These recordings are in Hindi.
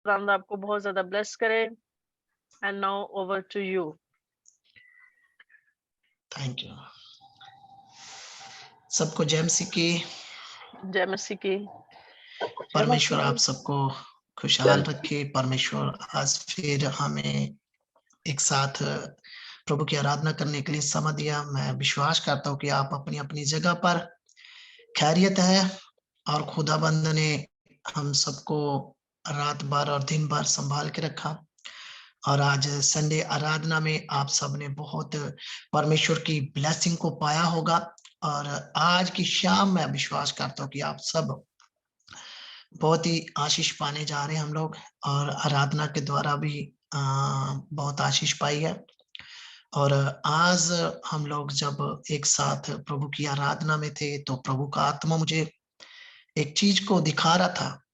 खुदावंद आपको बहुत ज्यादा ब्लेस करे। And now over to you. Thank you. सबको जय मसीह की। जय मसीह की। परमेश्वर आप सबको खुशहाल रखे। परमेश्वर आज फिर हमें एक साथ प्रभु की आराधना करने के लिए समय दिया। मैं विश्वास करता हूँ कि आप अपनी अपनी जगह पर खैरियत है और खुदाबंद ने हम सबको रात भर और दिन भर संभाल के रखा। और आज संडे आराधना में आप सब ने बहुत परमेश्वर की ब्लेसिंग को पाया होगा। और आज की शाम मैं विश्वास करता हूँ कि आप सब बहुत ही आशीष पाने जा रहे हैं हम लोग, और आराधना के द्वारा भी बहुत आशीष पाई है। और आज हम लोग जब एक साथ प्रभु की आराधना में थे तो प्रभु का आत्मा मुझे एक चीज को दिखा रहा था।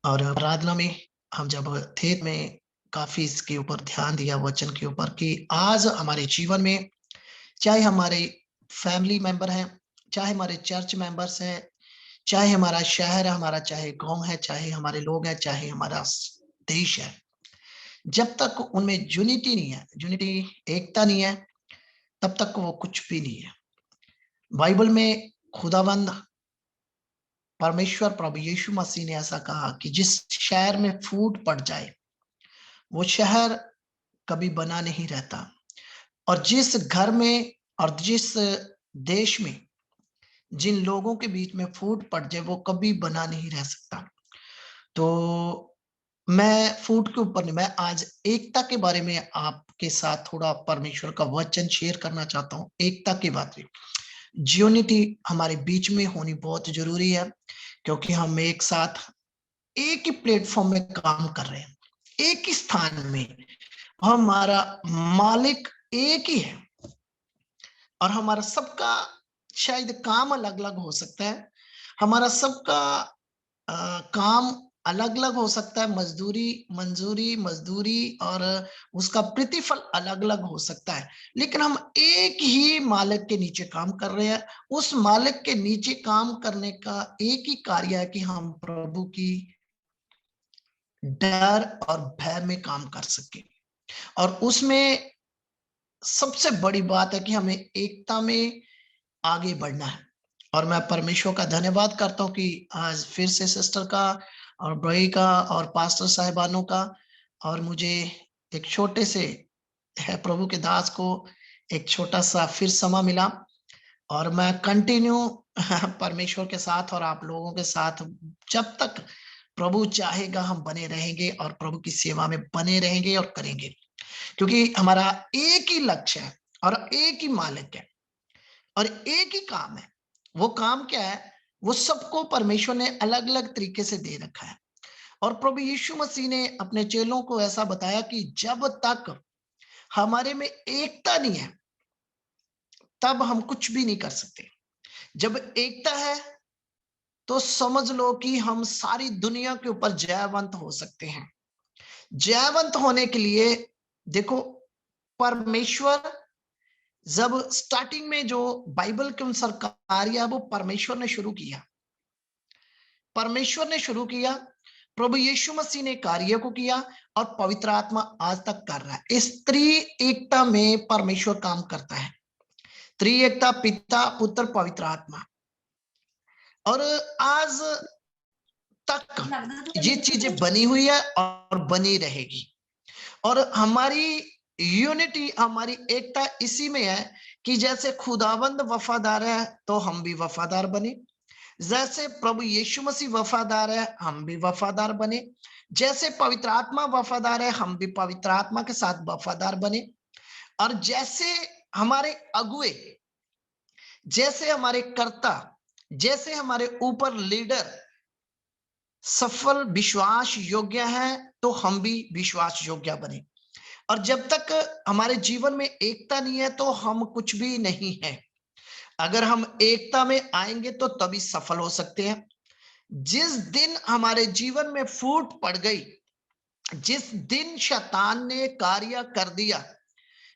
और आराधना में हम जब थे, मैं काफी इसके ऊपर ध्यान दिया वचन के ऊपर कि आज हमारे जीवन में चाहे हमारे फैमिली मेंबर हैं, चाहे हमारे चर्च मेंबर्स हैं, चाहे हमारा शहर है, हमारा चाहे गांव है, चाहे हमारे लोग हैं, चाहे हमारा देश है, जब तक उनमें यूनिटी नहीं है, यूनिटी एकता नहीं है, तब तक वो कुछ भी नहीं है। बाइबल में खुदावंद परमेश्वर प्रभु यीशु मसीह ने ऐसा कहा कि जिस शहर में फूट पड़ जाए वो शहर कभी बना नहीं रहता, और जिस घर में और जिस देश में जिन लोगों के बीच में फूट पड़ जाए वो कभी बना नहीं रह सकता। तो मैं फूट के ऊपर नहीं, मैं आज एकता के बारे में आपके साथ थोड़ा परमेश्वर का वचन शेयर करना चाहता हूँ। एकता की बात में यूनिटी हमारे बीच में होनी बहुत जरूरी है, क्योंकि हम एक साथ एक ही प्लेटफॉर्म में काम कर रहे हैं, एक ही स्थान में। हमारा मालिक एक ही है और हमारा सबका शायद काम अलग अलग हो सकता है, हमारा सबका काम अलग अलग हो सकता है, मजदूरी और उसका प्रतिफल अलग अलग हो सकता है, लेकिन हम एक ही मालिक के नीचे काम कर रहे हैं। उस मालिक के नीचे काम करने का एक ही कार्य है कि हम प्रभु की डर और भय में काम कर सके। और उसमें सबसे बड़ी बात है कि हमें एकता में आगे बढ़ना है। और मैं परमेश्वर का धन्यवाद करता हूं कि आज फिर से सिस्टर का और भाई का और पास्टर साहिबानों का, और मुझे एक छोटे से है प्रभु के दास को एक छोटा सा फिर समय मिला, और मैं कंटिन्यू परमेश्वर के साथ और आप लोगों के साथ जब तक प्रभु चाहेगा हम बने रहेंगे और प्रभु की सेवा में बने रहेंगे और करेंगे, क्योंकि हमारा एक ही लक्ष्य है और एक ही मालिक है और एक ही काम है। वो काम क्या है? वो सबको परमेश्वर ने अलग अलग तरीके से दे रखा है। और प्रभु यीशु मसीह ने अपने चेलों को ऐसा बताया कि जब तक हमारे में एकता नहीं है तब हम कुछ भी नहीं कर सकते। जब एकता है तो समझ लो कि हम सारी दुनिया के ऊपर जयवंत हो सकते हैं। जयवंत होने के लिए देखो, परमेश्वर जब स्टार्टिंग में जो बाइबल के अनुसार कार्य है वो परमेश्वर ने शुरू किया, प्रभु यीशु मसीह ने कार्य को किया और पवित्र आत्मा आज तक कर रहा है। इस त्रिएकता में परमेश्वर काम करता है, त्रिएकता पिता पुत्र पवित्र आत्मा। और आज तक ये चीजें बनी हुई है और बनी रहेगी। और हमारी यूनिटी, हमारी एकता इसी में है कि जैसे खुदावंद वफादार है तो हम भी वफादार बने, जैसे प्रभु यीशु मसीह वफादार है हम भी वफादार बने, जैसे पवित्र आत्मा वफादार है हम भी पवित्र आत्मा के साथ वफादार बने। और जैसे हमारे अगुए, जैसे हमारे कर्ता, जैसे हमारे ऊपर लीडर सफल विश्वास योग्य है तो हम भी विश्वास योग्य बने। और जब तक हमारे जीवन में एकता नहीं है तो हम कुछ भी नहीं है। अगर हम एकता में आएंगे तो तभी सफल हो सकते हैं। जिस दिन हमारे जीवन में फूट पड़ गई, जिस दिन शैतान ने कार्य कर दिया,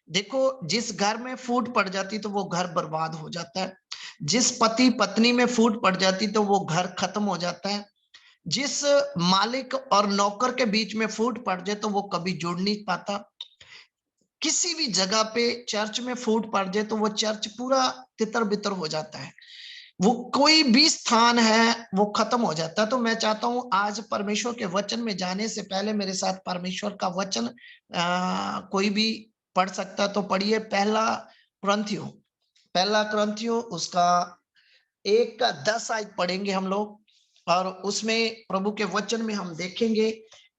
देखो जिस घर में फूट पड़ जाती तो वो घर बर्बाद हो जाता है, जिस पति पत्नी में फूट पड़ जाती तो वो घर खत्म हो जाता है, जिस मालिक और नौकर के बीच में फूट पड़ जाए तो वो कभी जुड़ नहीं पाता। किसी भी जगह पे चर्च में फूट पड़ जाए तो वो चर्च पूरा तितर बितर हो जाता है। वो कोई भी स्थान है वो खत्म हो जाता है। तो मैं चाहता हूं आज परमेश्वर के वचन में जाने से पहले मेरे साथ परमेश्वर का वचन कोई भी पढ़ सकता तो पढ़िए। पहला क्रंथियो उसका 1 का 10 आयत पढ़ेंगे हम लोग, और उसमें प्रभु के वचन में हम देखेंगे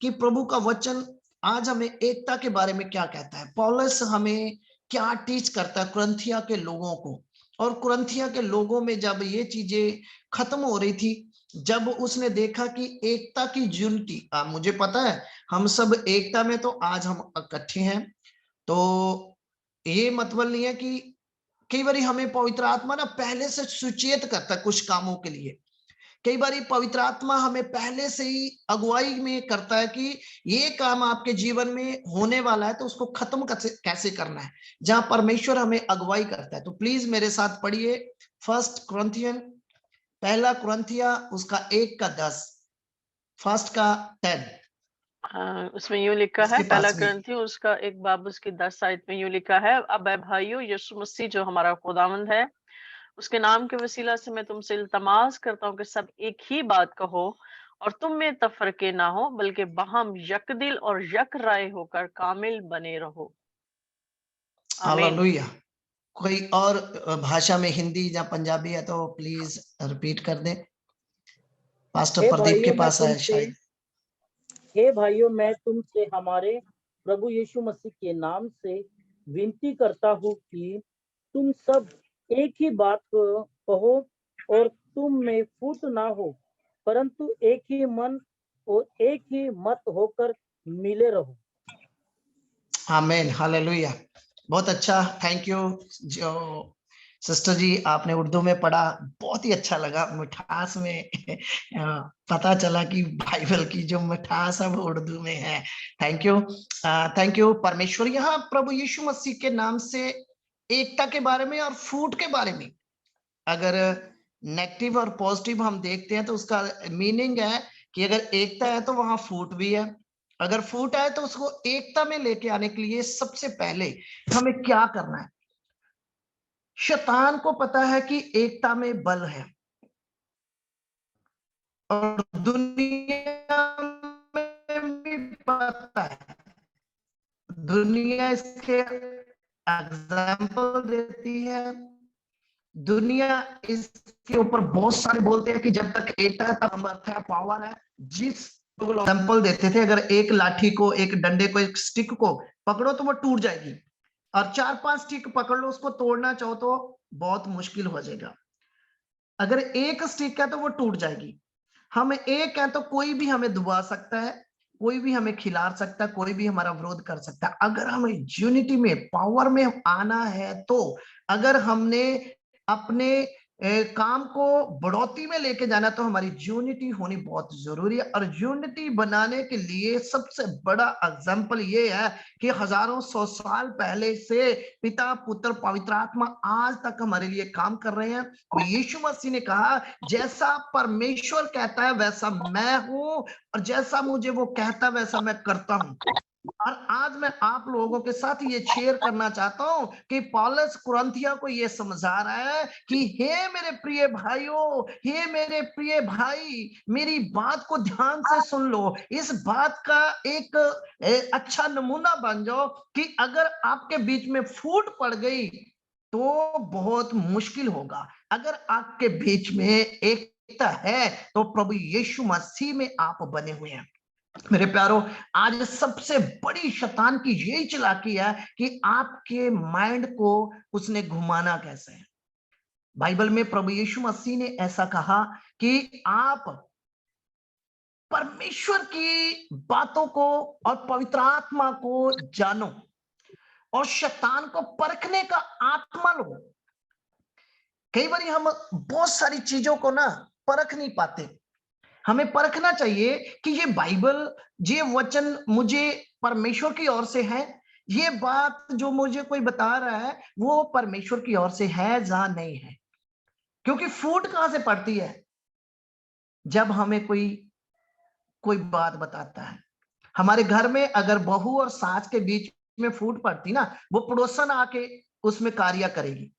कि प्रभु का वचन आज हमें एकता के बारे में क्या कहता है। पौलुस हमें क्या टीच करता है कुरिन्थिया के लोगों को, और कुरिन्थिया के लोगों में जब ये चीजें खत्म हो रही थी, जब उसने देखा कि एकता की यूनिटी, मुझे पता है हम सब एकता में तो आज हम इकट्ठे हैं, तो ये मतलब नहीं है कि कई बार हमें पवित्र आत्मा ना पहले से सुचेत करता है कुछ कामों के लिए। कई बार पवित्र आत्मा हमें पहले से ही अगुवाई में करता है कि ये काम आपके जीवन में होने वाला है तो उसको खत्म कैसे करना है, जहां परमेश्वर हमें अगुवाई करता है। तो प्लीज मेरे साथ पढ़िए पहला कुरिन्थिया उसका 1 का 10, फर्स्ट का 10। उसमें यूं लिखा है, उसके पहला पास भी ग्रंथियों उसका 1 बाब उसकी 10 आयत में यूं लिखा है, अब ऐ भाइयों, यीशु मसीह जो हमारा खुदावंद है, उसके नाम के वसीला से मैं तुमसे इल्तमास करता हूँ कि सब एक ही बात कहो और तुम में तफरके ना हो, बल्कि बहम यकदिल और यक राय होकर कामिल बने रहो। आमीन। हालेलुया। कोई और भाषा में हिंदी या पंजाबी है तो प्लीज रिपीट कर दें। पास्टर हे प्रदीप के भाइयों मैं पास है तुमसे शायद। हे भाइयों मैं तुमसे हमारे प्रभु यीशु मसीह के नाम से विनती करता हूँ कि तुम सब एक ही बात कहो और तुम में फूट ना हो, परंतु एक ही मन और एक ही मत होकर मिले रहो। आमीन, हालेलुया। बहुत अच्छा, थैंक यू। जो सिस्टर जी आपने उर्दू में पढ़ा, बहुत ही अच्छा लगा, मिठास में पता चला कि बाइबल की जो मिठास है वो उर्दू में है। थैंक यू, थैंक यू परमेश्वर। यहाँ प्रभु यीशु मसीह के नाम से एकता के बारे में और फूट के बारे में अगर नेगेटिव और पॉजिटिव हम देखते हैं तो उसका मीनिंग है कि अगर एकता है तो वहां फूट भी है, अगर फूट है तो उसको एकता में लेके आने के लिए सबसे पहले हमें क्या करना है। शैतान को पता है कि एकता में बल है, और दुनिया में भी पता है, दुनिया इसके एग्जाम्पल देती है। दुनिया इसके ऊपर बहुत सारे बोलते हैं कि जब तक एकता है तब सामर्थ्य है, पावर है। जिस एग्जाम्पल देते थे, अगर एक लाठी को, एक डंडे को, एक स्टिक को पकड़ो तो वो टूट जाएगी, और 4-5 स्टिक पकड़ लो, उसको तोड़ना चाहो तो बहुत मुश्किल हो जाएगा। अगर एक स्टिक है तो वो टूट जाएगी। हम एक है तो कोई भी हमें दबा सकता है, कोई भी हमें खिला सकता है, कोई भी हमारा विरोध कर सकता है। अगर हमें यूनिटी में, पावर में आना है, तो अगर हमने अपने काम को बढ़ोतरी में लेके जाना, तो हमारी यूनिटी होनी बहुत जरूरी है। और यूनिटी बनाने के लिए सबसे बड़ा एग्जाम्पल ये है कि हजारों 100 साल पहले से पिता, पुत्र, पवित्र आत्मा आज तक हमारे लिए काम कर रहे हैं। तो यीशु मसीह ने कहा, जैसा परमेश्वर कहता है वैसा मैं हूं, और जैसा मुझे वो कहता है वैसा मैं करता हूं। और आज मैं आप लोगों के साथ ये शेयर करना चाहता हूं कि पौलुस कुरिन्थिया को ये समझा रहा है कि हे मेरे प्रिय भाइयों, हे मेरे प्रिय भाई, मेरी बात को ध्यान से सुन लो। इस बात का एक अच्छा नमूना बन जाओ कि अगर आपके बीच में फूट पड़ गई तो बहुत मुश्किल होगा। अगर आपके बीच में एकता है तो प्रभु यीशु मसीह में आप बने हुए हैं। मेरे प्यारो, आज सबसे बड़ी शैतान की यही चालाकी है कि आपके माइंड को उसने घुमाना कैसे है। बाइबल में प्रभु यीशु मसीह ने ऐसा कहा कि आप परमेश्वर की बातों को और पवित्र आत्मा को जानो और शैतान को परखने का आत्मा लो। कई बार हम बहुत सारी चीजों को ना परख नहीं पाते। हमें परखना चाहिए कि ये बाइबल, ये वचन मुझे परमेश्वर की ओर से है, ये बात जो मुझे कोई बता रहा है वो परमेश्वर की ओर से है या नहीं है। क्योंकि फूट कहां से पड़ती है? जब हमें कोई कोई बात बताता है। हमारे घर में अगर बहू और सास के बीच में फूट पड़ती ना, वो पड़ोसन आके उसमें कार्य करेगी।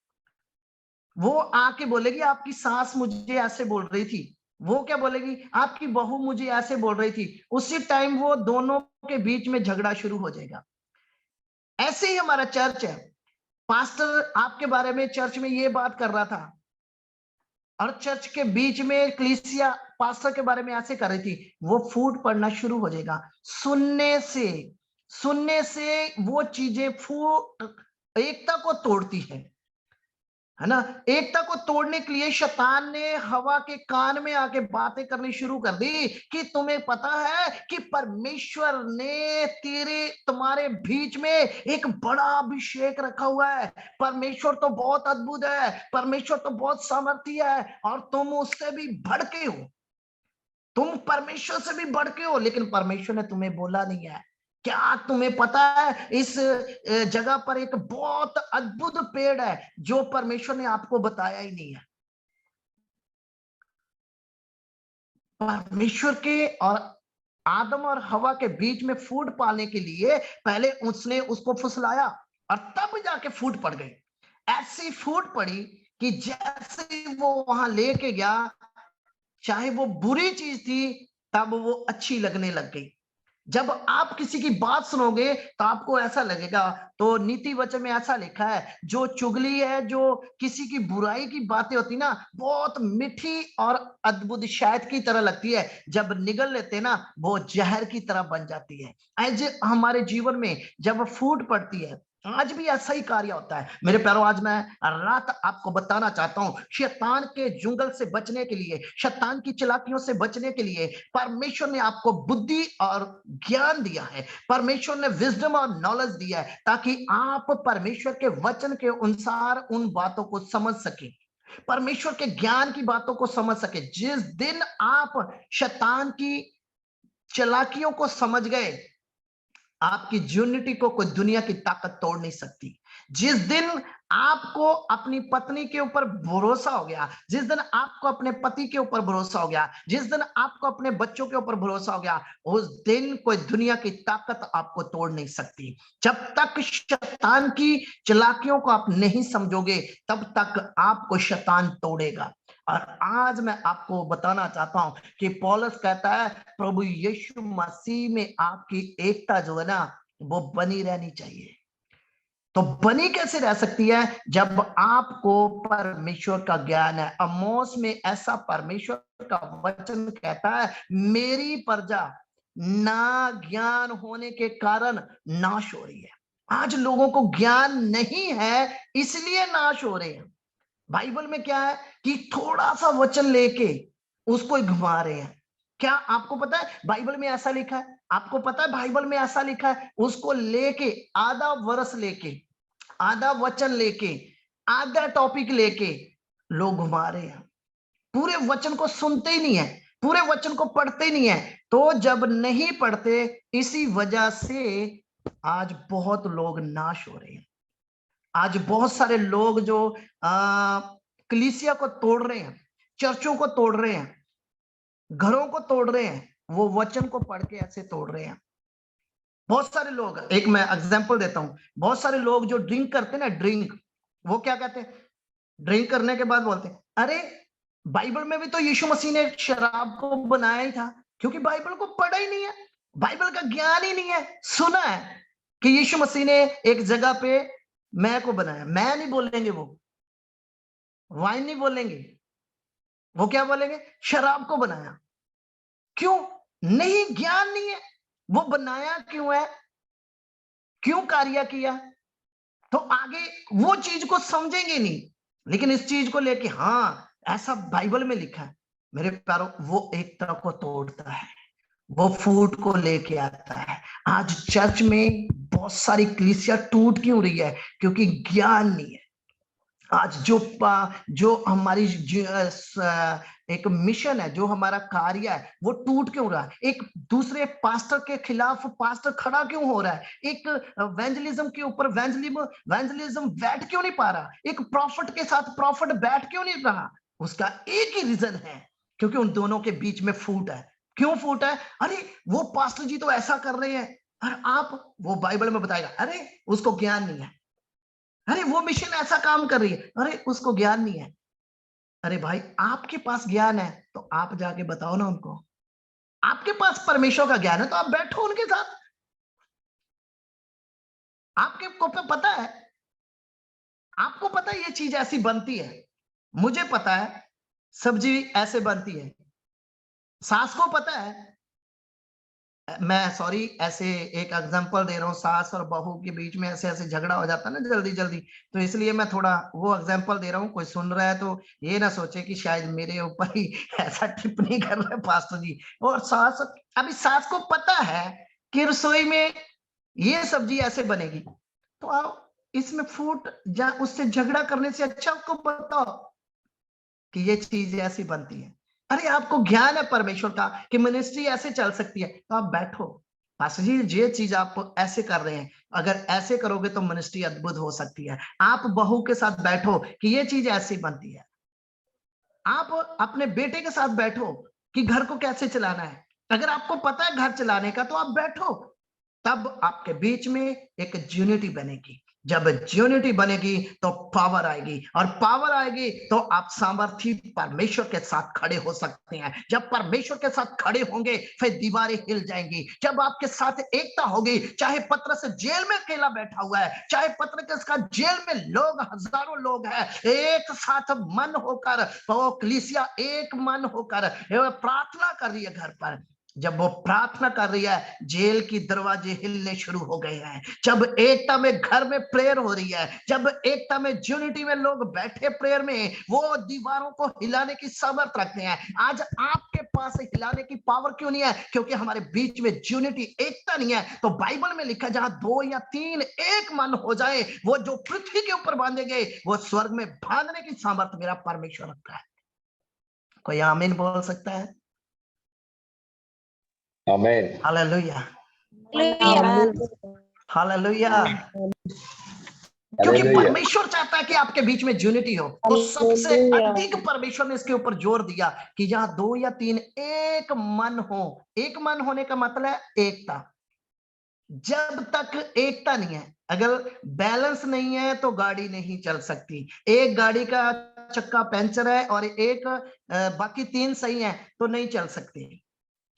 वो आके बोलेगी आपकी सास मुझे ऐसे बोल रही थी, वो क्या बोलेगी आपकी बहू मुझे ऐसे बोल रही थी। उसी टाइम वो दोनों के बीच में झगड़ा शुरू हो जाएगा। ऐसे ही हमारा चर्च है। पास्टर आपके बारे में चर्च में ये बात कर रहा था और चर्च के बीच में कलीसिया पास्टर के बारे में ऐसे कर रही थी, वो फूट पड़ना शुरू हो जाएगा। सुनने से वो चीजें एकता को तोड़ती है ना। एकता को तोड़ने के लिए शैतान ने हवा के कान में आके बातें करनी शुरू कर दी कि तुम्हें पता है कि परमेश्वर ने तुम्हारे बीच में एक बड़ा अभिषेक रखा हुआ है। परमेश्वर तो बहुत अद्भुत है, परमेश्वर तो बहुत सामर्थी है और तुम उससे भी बढ़ के हो, तुम परमेश्वर से भी बढ़ के हो। लेकिन परमेश्वर ने तुम्हें बोला नहीं है। क्या तुम्हें पता है इस जगह पर एक बहुत अद्भुत पेड़ है जो परमेश्वर ने आपको बताया ही नहीं है। परमेश्वर के और आदम और हवा के बीच में फूट पाने के लिए पहले उसने उसको फुसलाया और तब जाके फूट पड़ गई। ऐसी फूट पड़ी कि जैसे वो वहां लेके गया, चाहे वो बुरी चीज थी तब वो अच्छी लगने लग गई। जब आप किसी की बात सुनोगे तो आपको ऐसा लगेगा, तो नीति वचन में ऐसा लिखा है, जो चुगली है, जो किसी की बुराई की बातें होती ना, बहुत मीठी और अद्भुत शहद की तरह लगती है, जब निगल लेते ना वो जहर की तरह बन जाती है। आज हमारे जीवन में जब फूट पड़ती है, आज भी ऐसा ही कार्य होता है। मेरे प्यारों, आज मैं रात आपको बताना चाहता हूं, शैतान के जुंगल से बचने के लिए, शैतान की चालाकियों से बचने के लिए परमेश्वर ने आपको बुद्धि और ज्ञान दिया है। परमेश्वर ने विजडम और नॉलेज दिया है ताकि आप परमेश्वर के वचन के अनुसार उन बातों को समझ सके, परमेश्वर के ज्ञान की बातों को समझ सके। जिस दिन आप शैतान की चालाकियों को समझ गए, आपकी यूनिटी को कोई दुनिया की ताकत तोड़ नहीं सकती। जिस दिन आपको अपनी पत्नी के ऊपर भरोसा हो गया, जिस दिन आपको अपने पति के ऊपर भरोसा हो गया, जिस दिन आपको अपने बच्चों के ऊपर भरोसा हो गया, उस दिन कोई दुनिया की ताकत आपको तोड़ नहीं सकती। जब तक शैतान की चालाकियों को आप नहीं समझोगे, तब तक आपको शैतान तोड़ेगा। और आज मैं आपको बताना चाहता हूं कि पौलुस कहता है, प्रभु यीशु मसीह में आपकी एकता जो है ना, वो बनी रहनी चाहिए। तो बनी कैसे रह सकती है? जब आपको परमेश्वर का ज्ञान है। आमोस में ऐसा परमेश्वर का वचन कहता है, मेरी प्रजा ना ज्ञान होने के कारण नाश हो रही है। आज लोगों को ज्ञान नहीं है, इसलिए नाश हो रहे हैं। बाइबल में क्या है कि थोड़ा सा वचन लेके उसको घुमा रहे हैं। क्या आपको पता है बाइबल में ऐसा लिखा है? आपको पता है बाइबल में ऐसा लिखा है, उसको लेके आधा वर्ष लेके, आधा वचन लेके, आधा टॉपिक लेके लोग घुमा रहे हैं। पूरे वचन को सुनते ही नहीं है, पूरे वचन को पढ़ते ही नहीं है। तो जब नहीं पढ़ते, इसी वजह से आज बहुत लोग नाश हो रहे हैं। आज बहुत सारे लोग जो कलीसिया को तोड़ रहे हैं, चर्चों को तोड़ रहे हैं, घरों को तोड़ रहे हैं, वो वचन को पढ़ के ऐसे तोड़ रहे हैं। बहुत सारे लोग, एक मैं एग्जांपल देता हूं, बहुत सारे लोग जो ड्रिंक करते हैं ना, ड्रिंक, वो क्या कहते हैं? ड्रिंक करने के बाद बोलते हैं, अरे बाइबल में भी तो यीशु मसीह ने शराब को बनाया ही था। क्योंकि बाइबल को पढ़ा ही नहीं है, बाइबल का ज्ञान ही नहीं है। सुना है कि यीशु मसीह ने एक जगह पे मैं को बनाया, मैं नहीं बोलेंगे, वो वाइन नहीं बोलेंगे, वो क्या बोलेंगे? शराब को बनाया। क्यों? नहीं, ज्ञान नहीं है। वो बनाया क्यों है, क्यों कार्य किया, तो आगे वो चीज को समझेंगे नहीं। लेकिन इस चीज को लेके, हाँ ऐसा बाइबल में लिखा है, मेरे प्यारों, वो एकता को तोड़ता है, वो फूट को लेके आता है। आज चर्च में बहुत सारी कलीसिया टूट क्यों रही है? क्योंकि ज्ञान नहीं है। आज जो हमारी एक मिशन है, जो हमारा कार्य है, वो टूट क्यों रहा है? एक दूसरे पास्टर के खिलाफ पास्टर खड़ा क्यों हो रहा है? एक वेंजलिज्म के ऊपर वेंजलिज्म बैठ क्यों नहीं पा रहा? एक प्रॉफिट के साथ प्रॉफिट बैठ क्यों नहीं रहा? उसका एक ही रीजन है, क्योंकि उन दोनों के बीच में फूट है। क्यों फूट है? अरे वो पास्टर जी तो ऐसा कर रहे हैं, और आप, वो बाइबल में बताएगा, अरे उसको ज्ञान नहीं है, अरे वो मिशन ऐसा काम कर रही है, अरे उसको ज्ञान नहीं है। अरे भाई, आपके पास ज्ञान है तो आप जाके बताओ ना उनको। आपके पास परमेश्वर का ज्ञान है तो आप बैठो उनके साथ। आपको पता है, आपको पता है ये चीज ऐसी बनती है, मुझे पता है सब्जी ऐसे बनती है, सास को पता है। मैं सॉरी ऐसे एक एग्जांपल दे रहा हूँ, सास और बहू के बीच में ऐसे ऐसे झगड़ा हो जाता है ना जल्दी जल्दी, तो इसलिए मैं थोड़ा वो एग्जांपल दे रहा हूँ। कोई सुन रहा है तो ये ना सोचे कि शायद मेरे ऊपर ही ऐसा टिप्पणी कर रहे हैं पास्टर जी। और सास, अभी सास को पता है कि रसोई में ये सब्जी ऐसे बनेगी, तो आप इसमें फूट या उससे झगड़ा करने से अच्छा आपको बताओ कि ये चीज ऐसी बनती है। अरे आपको ज्ञान है परमेश्वर का कि मिनिस्ट्री ऐसे चल सकती है, तो आप बैठो, पास्टर जी ये चीज आप ऐसे कर रहे हैं, अगर ऐसे करोगे तो मिनिस्ट्री अद्भुत हो सकती है। आप बहू के साथ बैठो कि ये चीज ऐसी बनती है। आप अपने बेटे के साथ बैठो कि घर को कैसे चलाना है। अगर आपको पता है घर चलाने का तो आप बैठो, तब आपके बीच में एक यूनिटी बनेगी। जब यूनिटी बनेगी तो पावर आएगी, और पावर आएगी तो आप सामर्थी परमेश्वर के साथ खड़े हो सकते हैं। जब परमेश्वर के साथ खड़े होंगे फिर दीवारें हिल जाएंगी। जब आपके साथ एकता होगी, चाहे पतरस जेल में अकेला बैठा हुआ है, चाहे पतरस का जेल में लोग, हजारों लोग हैं, एक साथ मन होकर, तो कलीसिया एक मन होकर प्रार्थना कर रही है घर पर। जब वो प्रार्थना कर रही है, जेल की दरवाजे हिलने शुरू हो गए हैं। जब एकता में घर में प्रेयर हो रही है, जब एकता में यूनिटी में लोग बैठे प्रेयर में, वो दीवारों को हिलाने की सामर्थ रखते हैं। आज आपके पास हिलाने की पावर क्यों नहीं है? क्योंकि हमारे बीच में यूनिटी, एकता नहीं है। तो बाइबल में लिखा, जहां 2 या 3 एक मन हो जाए, वो जो पृथ्वी के ऊपर बांधे गए वो स्वर्ग में बांधने की सामर्थ मेरा परमेश्वर रखता है। कोई आमीन बोल सकता है? आमीन। Hallelujah, hallelujah. हालेलुया। क्योंकि परमेश्वर चाहता है कि आपके बीच में यूनिटी हो। तो सबसे अधिक परमेश्वर ने इसके ऊपर जोर दिया कि जहां 2 या 3 एक मन हो। एक मन होने का मतलब है एकता। जब तक एकता नहीं है, अगर बैलेंस नहीं है तो गाड़ी नहीं चल सकती। एक गाड़ी का चक्का पंचर है और एक बाकी 3 सही है तो नहीं चल सकती।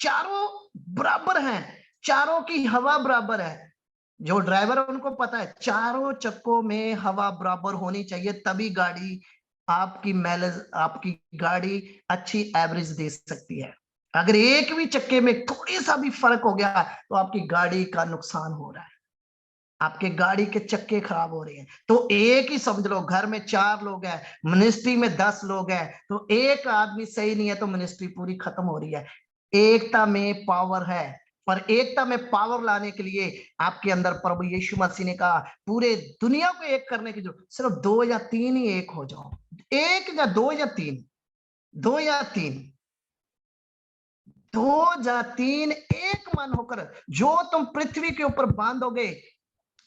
चारों बराबर हैं, चारों की हवा बराबर है। जो ड्राइवर है उनको पता है चारों चक्कों में हवा बराबर होनी चाहिए, तभी गाड़ी आपकी माइलेज, आपकी गाड़ी अच्छी एवरेज दे सकती है। अगर एक भी चक्के में थोड़ी सा भी फर्क हो गया तो आपकी गाड़ी का नुकसान हो रहा है, आपके गाड़ी के चक्के खराब हो रहे हैं। तो एक ही समझ लो, घर में 4 लोग हैं, मिनिस्ट्री में 10 लोग हैं, तो एक आदमी सही नहीं है तो मिनिस्ट्री पूरी खत्म हो रही है। एकता में पावर है, पर एकता में पावर लाने के लिए आपके अंदर प्रभु यीशु मसीह ने कहा पूरे दुनिया को एक करने की जरूरत, सिर्फ 2 या 3 ही एक हो जाओ। 1 या 2 या 3, 2 या 3, 2 या 3 एक मन होकर, जो तुम पृथ्वी के ऊपर बांधोगे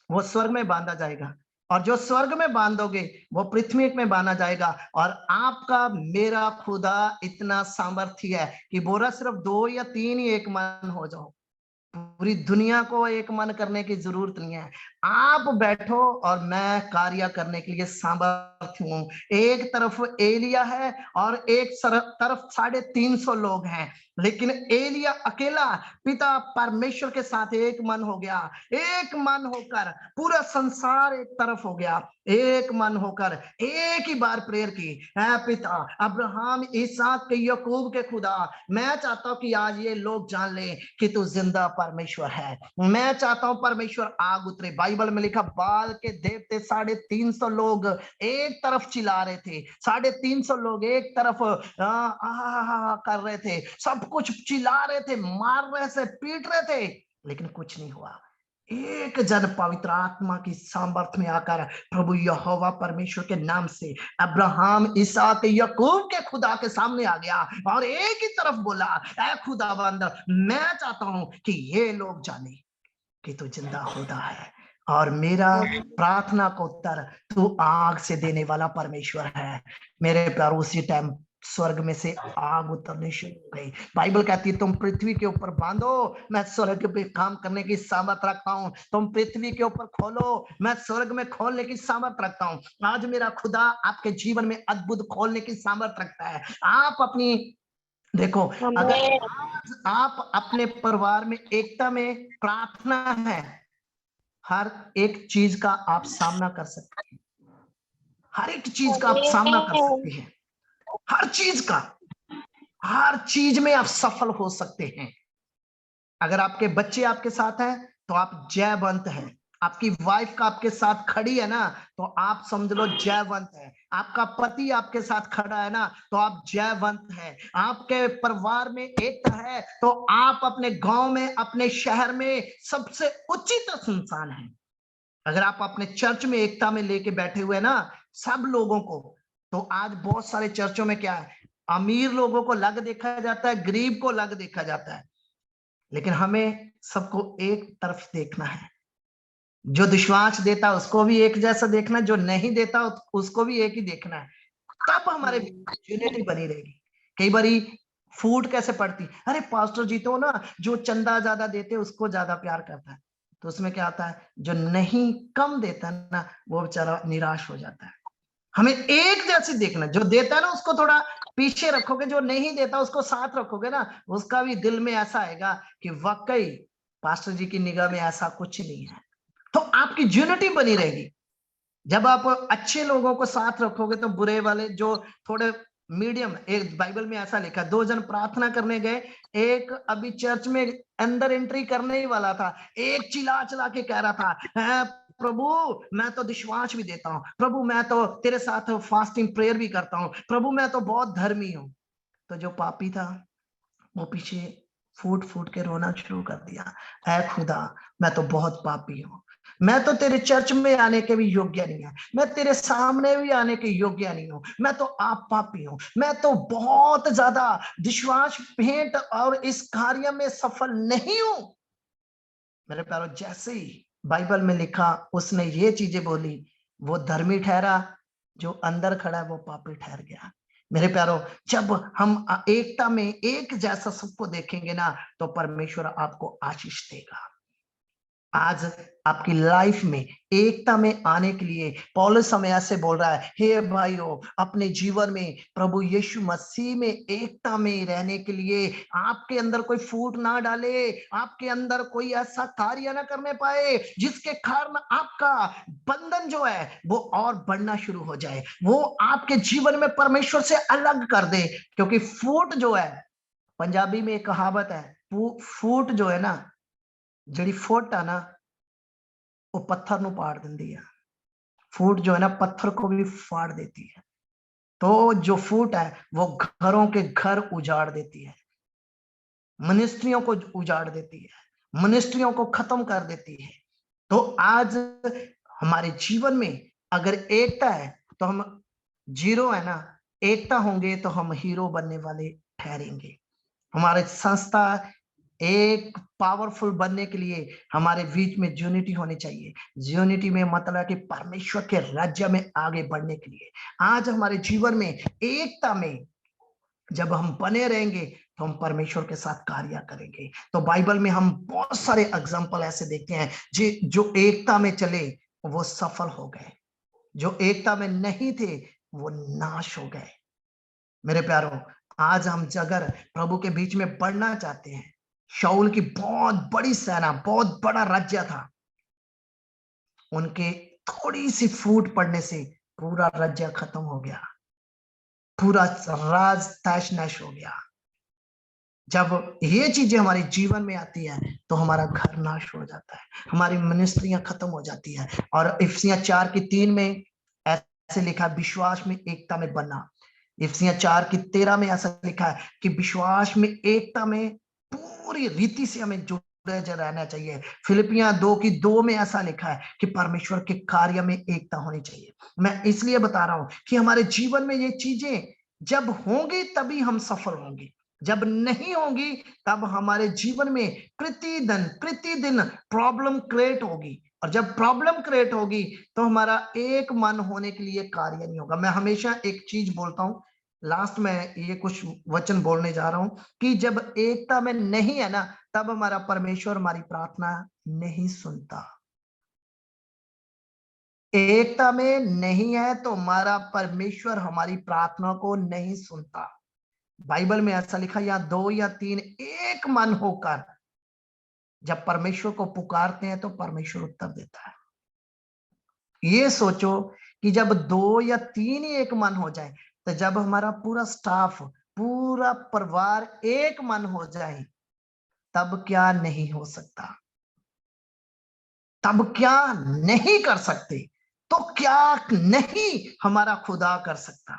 वो स्वर्ग में बांधा जाएगा, और जो स्वर्ग में बांधोगे वो पृथ्वी में बांधा जाएगा। और आपका मेरा खुदा इतना सामर्थ्य है कि बोला सिर्फ 2 या 3 ही एक मन हो जाओ। पूरी दुनिया को एक मन करने की जरूरत नहीं है। आप बैठो और मैं कार्य करने के लिए सामर्थ्य हूं। एक तरफ एलिया है और एक तरफ 350 लोग हैं, लेकिन एलिया अकेला पिता परमेश्वर के साथ एक मन हो गया। एक मन होकर पूरा संसार एक तरफ हो गया, एक मन होकर एक ही बार प्रेयर की, है पिता अब्राहम, इसहाक, याकूब के खुदा, मैं चाहता हूं कि आज ये लोग जान ले कि तू जिंदा परमेश्वर है। मैं चाहता हूं परमेश्वर आग उतरे। बाइबल में लिखा, बाल के देवते 350 लोग एक तरफ चिल्ला रहे थे, 350 लोग एक तरफ कर रहे थे, सब कुछ चिल्ला रहे थे, मार रहे थे, पीट रहे थे, लेकिन कुछ नहीं हुआ। एक जन पवित्र आत्मा की सामर्थ में आकर प्रभु यहोवा परमेश्वर के नाम से अब्राहम, इसहाक, याकूब के खुदा के सामने आ गया और एक ही तरफ बोला, ऐ खुदावंद, मैं चाहता हूं कि ये लोग जाने कि तू जिंदा खुदा है और मेरा प्रार्थना को उत्तर तू आग से देने वाला परमेश्वर है। मेरे प्यार, उसी टाइम स्वर्ग में से आग उतरने शुरू हो गई। बाइबल कहती है तुम पृथ्वी के ऊपर बांधो, मैं स्वर्ग पे काम करने की सामर्थ रखता हूँ। तुम पृथ्वी के ऊपर खोलो, मैं स्वर्ग में खोलने की सामर्थ रखता हूँ। आज मेरा खुदा आपके जीवन में अद्भुत खोलने की सामर्थ रखता है। आप अपनी देखो, अगर आज आप अपने परिवार में एकता में प्रार्थना है, हर एक चीज का आप सामना कर सकते हैं। हर एक चीज का आप सामना कर सकते हैं। हर चीज में आप सफल हो सकते हैं। अगर आपके बच्चे आपके साथ हैं तो आप जयवंत हैं। आपकी वाइफ का आपके साथ खड़ी है ना, तो आप समझ लो जयवंत है। आपका पति आपके साथ खड़ा है ना, तो आप जयवंत है। आपके परिवार में एकता है तो आप अपने गांव में, अपने शहर में सबसे उच्चतम इंसान है। अगर आप अपने चर्च में एकता में लेके बैठे हुए ना सब लोगों को, तो आज बहुत सारे चर्चों में क्या है, अमीर लोगों को अलग देखा जाता है, गरीब को अलग देखा जाता है। लेकिन हमें सबको एक तरफ देखना है। जो विश्वास देता उसको भी एक जैसा देखना, जो नहीं देता उसको भी एक ही देखना है। तब हमारे यूनिटी बनी रहेगी। कई बारी फूट कैसे पड़ती, अरे पास्टर जी तो ना जो चंदा ज्यादा देते उसको ज्यादा प्यार करता है। तो उसमें क्या होता है, जो नहीं कम देता ना वो बेचारा निराश हो जाता है। हमें एक जैसे देखना, जो देता है ना उसको थोड़ा पीछे रखोगे, जो नहीं देता उसको साथ रखोगे ना, उसका भी दिल में ऐसा आएगा कि वाकई पास्टर जी की निगाह में ऐसा कुछ नहीं है। तो आपकी यूनिटी बनी रहेगी। जब आप अच्छे लोगों को साथ रखोगे तो बुरे वाले जो थोड़े मीडियम, एक बाइबल में ऐसा लिखा, 2 जन प्रार्थना करने गए, एक अभी चर्च में अंदर एंट्री करने ही वाला था, एक चिल्ला चिल्ला के कह रहा था, प्रभु मैं तो विश्वास भी देता हूँ, प्रभु मैं तो तेरे साथ फास्टिंग प्रेयर भी करता हूँ, प्रभु मैं तो बहुत धर्मी हूँ। तो जो पापी था वो पीछे फूट फूट के रोना शुरू कर दिया, ऐ खुदा मैं तो बहुत पापी हूँ, मैं तो तेरे चर्च में आने के भी योग्य नहीं है, मैं तेरे सामने भी आने के योग्य नहीं हूँ, मैं तो आप पापी हूँ, मैं तो बहुत ज्यादा विश्वास भेंट और इस कार्य में सफल नहीं हूं। मेरे प्यारो, जैसे ही बाइबल में लिखा उसने ये चीजें बोली, वो धर्मी ठहरा, जो अंदर खड़ा है वो पापी ठहर गया। मेरे प्यारो, जब हम एकता में एक जैसा सबको देखेंगे ना, तो परमेश्वर आपको आशीष देगा। आज आपकी लाइफ में एकता में आने के लिए पौलुस हमें ऐसे बोल रहा है, हे भाइयों अपने जीवन में प्रभु यीशु मसीह में एकता में रहने के लिए आपके अंदर कोई फूट ना डाले, आपके अंदर कोई ऐसा कार्य ना करने पाए जिसके कारण आपका बंधन जो है वो और बढ़ना शुरू हो जाए, वो आपके जीवन में परमेश्वर से अलग कर दे। क्योंकि फूट जो है, पंजाबी में एक कहावत है, फूट जो है ना, जड़ी फुट है ना वो पत्थर नु पाड़ देती है। फूट जो है ना पत्थर को भी फाड़ देती है। तो जो फूट है वो घरों के घर उजाड़ देती है, मिनिस्ट्रियों को उजाड़ देती है, मिनिस्ट्रियों को खत्म कर देती है। तो आज हमारे जीवन में अगर एकता है तो हम जीरो है ना, एकता होंगे तो हम हीरो बनने वाले ठहरेंगे। हमारे संस्था एक पावरफुल बनने के लिए हमारे बीच में यूनिटी होनी चाहिए। यूनिटी में मतलब कि परमेश्वर के राज्य में आगे बढ़ने के लिए आज हमारे जीवन में एकता में जब हम बने रहेंगे तो हम परमेश्वर के साथ कार्य करेंगे। तो बाइबल में हम बहुत सारे एग्जाम्पल ऐसे देखते हैं जो एकता में चले वो सफल हो गए, जो एकता में नहीं थे वो नाश हो गए। मेरे प्यारों, आज हम अगर प्रभु के बीच में बढ़ना चाहते हैं, शाऊल की बहुत बड़ी सेना, बहुत बड़ा राज्य था, उनके थोड़ी सी फूट पड़ने से पूरा राज्य खत्म हो गया, पूरा राज तैश नैश हो गया। जब ये चीजें हमारे जीवन में आती है तो हमारा घर नाश हो जाता है, हमारी मिनिस्ट्रियां खत्म हो जाती है। और इफिसियां 4:3 में ऐसे लिखा है, विश्वास में एकता में बनना। इफिसियां 4:13 में ऐसा लिखा है कि विश्वास में एकता में पूरी रीति से हमें जुड़े रहना चाहिए। फिलिपियां 2:2 में ऐसा लिखा है कि परमेश्वर के कार्य में एकता होनी चाहिए। मैं इसलिए बता रहा हूं कि हमारे जीवन में ये चीजें जब होंगी तभी हम सफल होंगे, जब नहीं होगी तब हमारे जीवन में प्रतिदिन प्रॉब्लम क्रिएट होगी। और जब प्रॉब्लम क्रिएट होगी तो हमारा एक मन होने के लिए कार्य नहीं होगा। मैं हमेशा एक चीज बोलता हूं, लास्ट में ये कुछ वचन बोलने जा रहा हूं कि जब एकता में नहीं है ना, तब हमारा परमेश्वर हमारी प्रार्थना नहीं सुनता। एकता में नहीं है तो हमारा परमेश्वर हमारी प्रार्थना को नहीं सुनता। बाइबल में ऐसा लिखा, या 2 या 3 एक मन होकर जब परमेश्वर को पुकारते हैं तो परमेश्वर उत्तर देता है। ये सोचो कि जब 2 या 3 ही एक मन हो जाए, तो जब हमारा पूरा स्टाफ, पूरा परिवार एक मन हो जाए, तब क्या नहीं हो सकता? तब क्या नहीं कर सकते? तो क्या नहीं हमारा खुदा कर सकता?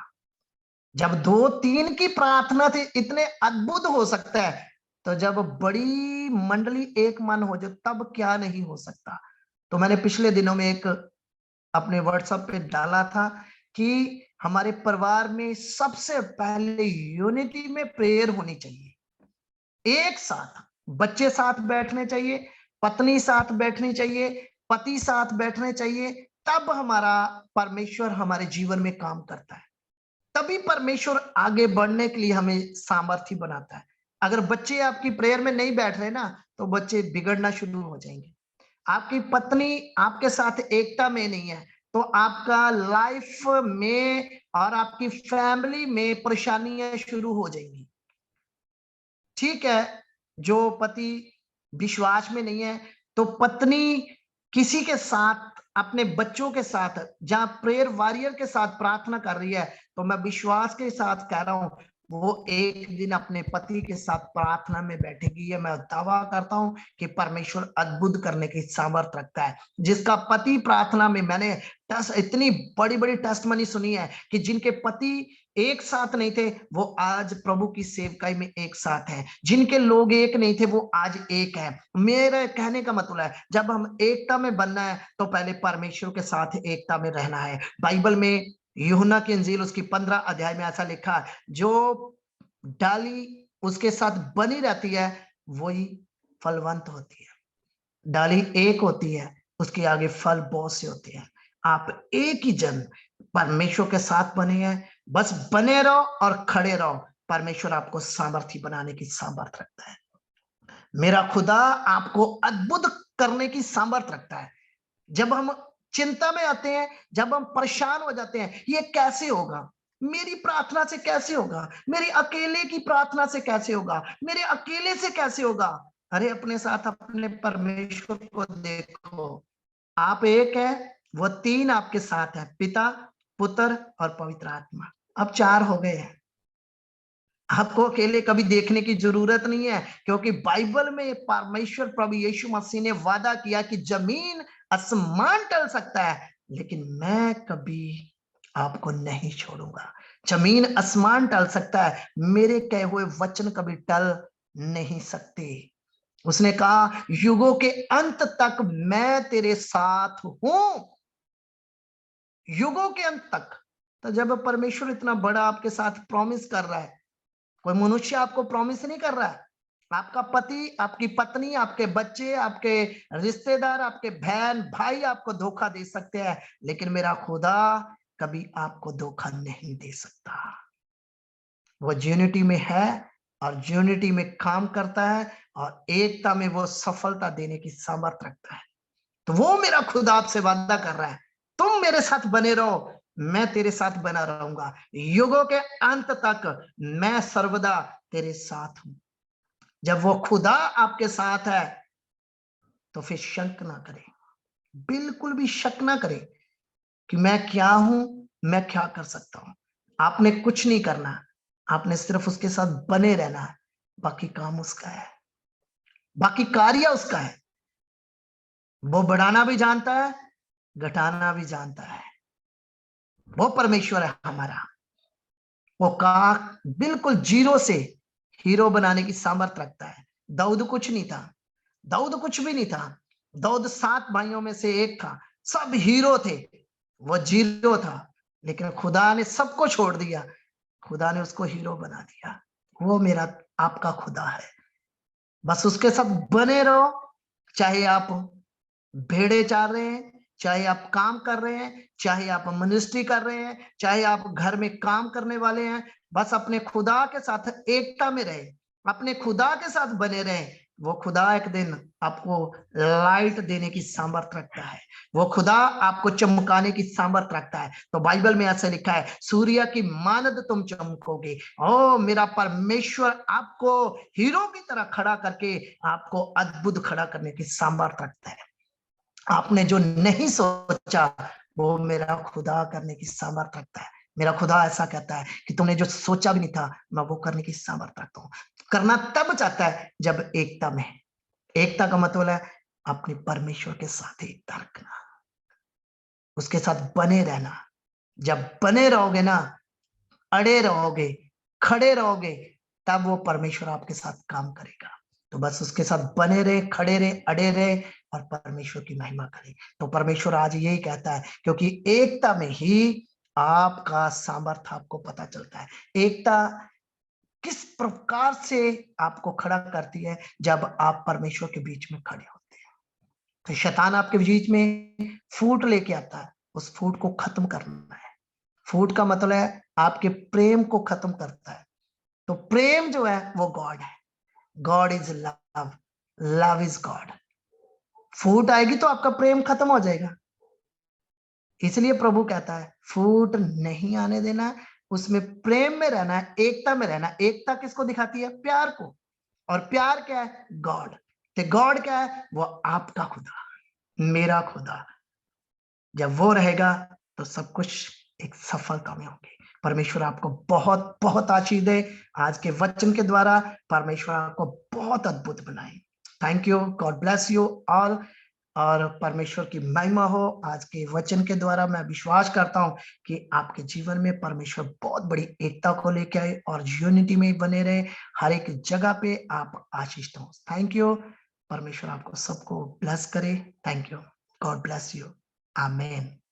जब 2-3 की प्रार्थना से इतने अद्भुत हो सकता है, तो जब बड़ी मंडली एक मन हो जाए, तब क्या नहीं हो सकता? तो मैंने पिछले दिनों में एक अपने व्हाट्सएप पे डाला था कि हमारे परिवार में सबसे पहले यूनिटी में प्रेयर होनी चाहिए। एक साथ बच्चे साथ बैठने चाहिए, पत्नी साथ बैठनी चाहिए, पति साथ बैठने चाहिए, तब हमारा परमेश्वर हमारे जीवन में काम करता है। तभी परमेश्वर आगे बढ़ने के लिए हमें सामर्थ्य बनाता है। अगर बच्चे आपकी प्रेयर में नहीं बैठ रहे ना, तो बच्चे बिगड़ना शुरू हो जाएंगे। आपकी पत्नी आपके साथ एकता में नहीं है, तो आपका लाइफ में और आपकी फैमिली में परेशानियां शुरू हो जाएंगी। ठीक है, जो पति विश्वास में नहीं है, तो पत्नी किसी के साथ, अपने बच्चों के साथ, जहां प्रेयर वॉरियर के साथ प्रार्थना कर रही है, तो मैं विश्वास के साथ कह रहा हूं, वो एक दिन अपने पति के साथ प्रार्थना में बैठेगी। ये मैं दावा करता हूं कि परमेश्वर अद्भुत करने की सामर्थ रखता है। जिसका पति प्रार्थना में, मैंने इतनी बड़ी बड़ी टेस्टमनी सुनी है कि जिनके पति एक साथ नहीं थे, वो आज प्रभु की सेवकाई में एक साथ हैं। जिनके लोग एक नहीं थे, वो आज एक है। मेरे कहने का मतलब है, जब हम एकता में बनना है, तो पहले परमेश्वर के साथ एकता में रहना है। बाइबल में यूहन्ना की इंजील उसकी 15 अध्याय में ऐसा लिखा है, जो डाली उसके साथ बनी रहती है, वही फलवंत होती है। डाली एक होती है, उसके आगे फल बहुत से होते हैं। आप एक ही जन परमेश्वर के साथ बने हैं, बस बने रहो और खड़े रहो। परमेश्वर आपको सामर्थ्य बनाने की सामर्थ रखता है। मेरा खुदा आपको अद्भुत करने की सामर्थ रखता है। जब हम चिंता में आते हैं, जब हम परेशान हो जाते हैं, ये कैसे होगा, मेरी प्रार्थना से कैसे होगा, मेरी अकेले की प्रार्थना से कैसे होगा, मेरे अकेले से कैसे होगा? अरे अपने साथ अपने परमेश्वर को देखो। आप एक है, वो 3 आपके साथ है, पिता, पुत्र और पवित्र आत्मा। अब 4 हो गए हैं। आपको अकेले कभी देखने की जरूरत नहीं है, क्योंकि बाइबल में परमेश्वर प्रभु यीशु मसीह ने वादा किया कि जमीन आसमान टल सकता है, लेकिन मैं कभी आपको नहीं छोड़ूंगा। जमीन आसमान टल सकता है, मेरे कहे हुए वचन कभी टल नहीं सकते। उसने कहा, युगों के अंत तक मैं तेरे साथ हूं, युगों के अंत तक। तो जब परमेश्वर इतना बड़ा आपके साथ प्रॉमिस कर रहा है, कोई मनुष्य आपको प्रॉमिस नहीं कर रहा है। आपका पति, आपकी पत्नी, आपके बच्चे, आपके रिश्तेदार, आपके बहन भाई आपको धोखा दे सकते हैं, लेकिन मेरा खुदा कभी आपको धोखा नहीं दे सकता। वो यूनिटी में है और यूनिटी में काम करता है, और एकता में वो सफलता देने की सामर्थ रखता है। तो वो मेरा खुदा आपसे वादा कर रहा है, तुम मेरे साथ बने रहो, मैं तेरे साथ बना रहूंगा, युगों के अंत तक मैं सर्वदा तेरे साथ हूं। जब वो खुदा आपके साथ है, तो फिर शक ना करें, बिल्कुल भी शक ना करें कि मैं क्या हूं, मैं क्या कर सकता हूं। आपने कुछ नहीं करना, आपने सिर्फ उसके साथ बने रहना है। बाकी काम उसका है, बाकी कार्य उसका है। वो बढ़ाना भी जानता है, घटाना भी जानता है। वो परमेश्वर है हमारा। वो का बिल्कुल जीरो से हीरो बनाने की सामर्थ रखता है। दाऊद कुछ नहीं था, दाऊद कुछ भी नहीं था। दाऊद 7 भाइयों में से एक था, सब हीरो थे, वो जीरो था, लेकिन खुदा ने सबको छोड़ दिया, खुदा ने उसको हीरो बना दिया। वो मेरा आपका खुदा है। बस उसके साथ बने रहो, चाहे आप भेड़े चार रहे हैं, चाहे आप काम कर रहे हैं, चाहे आप मिनिस्ट्री कर रहे हैं, चाहे आप घर में काम करने वाले हैं, बस अपने खुदा के साथ एकता में रहे, अपने खुदा के साथ बने रहे। वो खुदा एक दिन आपको लाइट देने की सामर्थ्य रखता है, वो खुदा आपको चमकाने की सामर्थ्य रखता है। तो बाइबल में ऐसे लिखा है, सूर्य की मानद तुम चमकोगे। ओ मेरा परमेश्वर आपको हीरो की तरह खड़ा करके आपको अद्भुत खड़ा करने की सामर्थ्य रखता है। आपने जो नहीं सोचा वो मेरा खुदा करने की सामर्थ्य रखता है। मेरा खुदा ऐसा कहता है कि तुमने जो सोचा भी नहीं था, मैं वो करने की सामर्थ्य रखता हूँ। करना तब चाहता है जब एकता में है। एकता का मतलब है अपने परमेश्वर के साथ एकता रखना, उसके साथ बने रहना। जब बने रहोगे ना, अड़े रहोगे, खड़े रहोगे, तब वो परमेश्वर आपके साथ काम करेगा। तो बस उसके साथ बने रहे, खड़े रहे, अड़े रहे और परमेश्वर की महिमा करें। तो परमेश्वर आज यही कहता है, क्योंकि एकता में ही आपका सामर्थ्य आपको पता चलता है। एकता किस प्रकार से आपको खड़ा करती है, जब आप परमेश्वर के बीच में खड़े होते हैं। तो शैतान आपके बीच में फूट लेके आता है, उस फूट को खत्म करना है। फूट का मतलब है आपके प्रेम को खत्म करता है। तो प्रेम जो है वो गॉड है। God is love, love is God. फूट आएगी तो आपका प्रेम खत्म हो जाएगा। इसलिए प्रभु कहता है फूट नहीं आने देना है, उसमें प्रेम में रहना है, एकता में रहना है। एकता किसको दिखाती है? प्यार को। और प्यार क्या है? गॉड। तो गॉड क्या है? वो आपका खुदा, मेरा खुदा। जब वो रहेगा तो सब कुछ एक सफलता में होगी। परमेश्वर आपको बहुत बहुत आशीष दे। आज के वचन के द्वारा परमेश्वर आपको बहुत अद्भुत बनाए। Thank you, God bless you all. और परमेश्वर की महिमा हो। आज के वचन के द्वारा मैं विश्वास करता हूं कि आपके जीवन में परमेश्वर बहुत बड़ी एकता को लेके आए और यूनिटी में बने रहे। हर एक जगह पे आप आशीष हो। Thank you. परमेश्वर आपको सबको ब्लेस करे। Thank you. God bless you. आमीन।